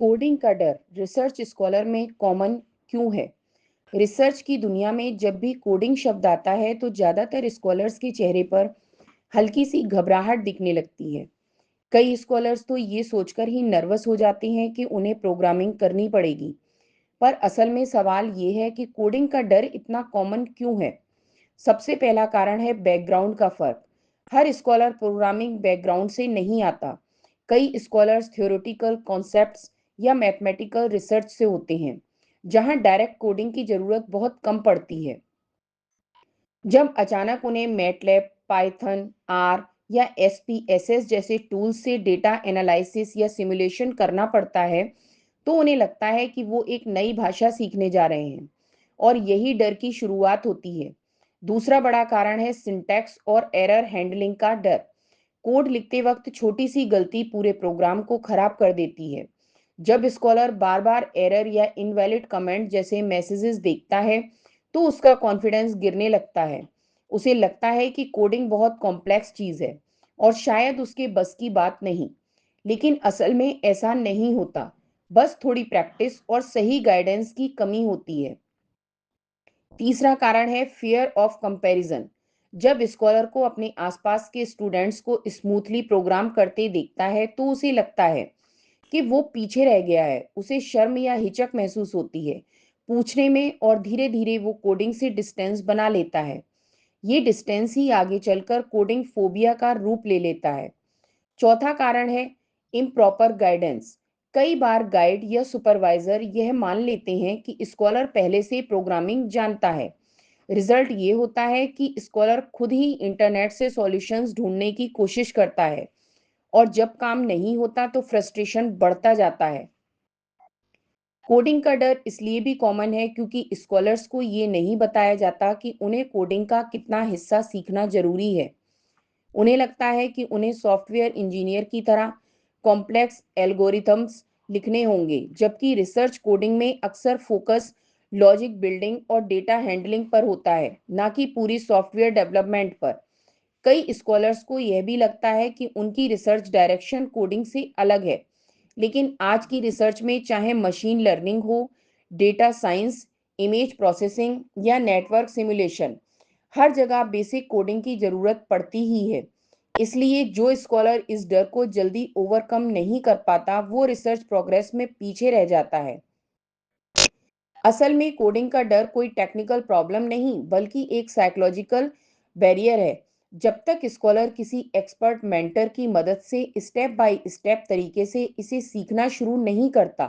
Coding का डर research scholar में कॉमन क्यों है? रिसर्च की दुनिया में जब भी कोडिंग शब्द आता है तो ज़्यादातर स्कॉलर्स के चेहरे पर हल्की सी घबराहट दिखने लगती है। कई स्कॉलर्स तो ये सोचकर ही नर्वस हो जाते हैं कि उन्हें प्रोग्रामिंग करनी पड़ेगी। पर असल में सवाल ये है कि कोडिंग का डर इतना कॉमन क्यों है? सबसे पहला कारण है बैकग्राउंड का फर्क। हर स्कॉलर प्रोग्रामिंग बैकग्राउंड से नहीं आता। कई स्कॉलर्स थ्योरेटिकल कॉन्सेप्ट्स या मैथमेटिकल रिसर्च से होते हैं, जहां डायरेक्ट कोडिंग की ज़रूरत बहुत कम पड़ती है। जब अचानक उन्हें मैटलैब, पाइथन, आर या एसपीएसएस जैसे टूल्स से डेटा एनालिसिस या सिमुलेशन करना पड़ता है, तो उन्हें लगता है कि वो एक नई भाषा सीखने जा रहे हैं और यही डर की शुरुआत होती है। दूसरा बड़ा कारण है सिंटैक्स और एरर हैंडलिंग का डर। कोड लिखते वक्त छोटी सी गलती पूरे प्रोग्राम को खराब कर देती है। जब स्कॉलर बार बार एरर या इनवैलिड कमेंट जैसे मैसेजेस देखता है, तो उसका कॉन्फिडेंस गिरने लगता है। उसे लगता है कि कोडिंग बहुत कॉम्प्लेक्स चीज़ है और शायद उसके बस की बात नहीं। लेकिन असल में ऐसा नहीं होता। बस थोड़ी प्रैक्टिस और सही गाइडेंस की कमी होती है। तीसरा कारण है फियर ऑफ कंपैरिजन। जब स्कॉलर को अपने आसपास के स्टूडेंट्स को स्मूथली प्रोग्राम करते देखता है तो उसे लगता है कि वो पीछे रह गया है। उसे शर्म या हिचक महसूस होती है पूछने में और धीरे धीरे वो कोडिंग से डिस्टेंस बना लेता है। ये डिस्टेंस ही आगे चलकर कोडिंग फोबिया का रूप ले लेता है। चौथा कारण है इम्प्रॉपर गाइडेंस। कई बार गाइड या सुपरवाइजर यह मान लेते हैं कि स्कॉलर पहले से प्रोग्रामिंग जानता है। रिजल्ट ये होता है कि स्कॉलर खुद ही इंटरनेट से सॉल्यूशंस ढूंढने की कोशिश करता है और जब काम नहीं होता तो फ्रस्ट्रेशन बढ़ता जाता है। कोडिंग का डर इसलिए भी कॉमन है क्योंकि स्कॉलर्स को ये नहीं बताया जाता कि उन्हें कोडिंग का कितना हिस्सा सीखना जरूरी है। उन्हें लगता है कि उन्हें सॉफ्टवेयर इंजीनियर की तरह कॉम्प्लेक्स एल्गोरिथम्स लिखने होंगे, जबकि रिसर्च कोडिंग में अक्सर फोकस लॉजिक बिल्डिंग और डेटा हैंडलिंग पर होता है, ना कि पूरी सॉफ्टवेयर डेवलपमेंट पर। कई स्कॉलर्स को यह भी लगता है कि उनकी रिसर्च डायरेक्शन कोडिंग से अलग है, लेकिन आज की रिसर्च में चाहे मशीन लर्निंग हो, डेटा साइंस, इमेज प्रोसेसिंग या नेटवर्क सिमुलेशन, हर जगह बेसिक कोडिंग की ज़रूरत पड़ती ही है। इसलिए जो स्कॉलर इस डर को जल्दी ओवरकम नहीं कर पाता, वो रिसर्च प्रोग्रेस में पीछे रह जाता है। असल में कोडिंग का डर कोई टेक्निकल प्रॉब्लम नहीं, बल्कि एक साइकोलॉजिकल बैरियर है। जब तक स्कॉलर किसी एक्सपर्ट मेंटर की मदद से स्टेप बाय स्टेप तरीके से इसे सीखना शुरू नहीं करता,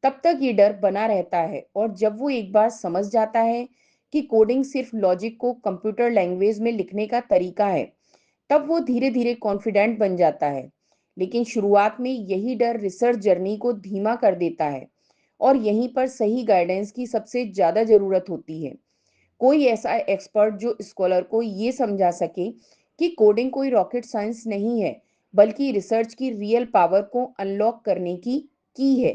तब तक ये डर बना रहता है। और जब वो एक बार समझ जाता है कि कोडिंग सिर्फ लॉजिक को कंप्यूटर लैंग्वेज में लिखने का तरीका है, तब वो धीरे धीरे कॉन्फिडेंट बन जाता है। लेकिन शुरुआत में यही डर रिसर्च जर्नी को धीमा कर देता है और यहीं पर सही गाइडेंस की सबसे ज़्यादा ज़रूरत होती है। कोई ऐसा एक्सपर्ट जो स्कॉलर को ये समझा सके कि कोडिंग कोई रॉकेट साइंस नहीं है, बल्कि रिसर्च की रियल पावर को अनलॉक करने की है।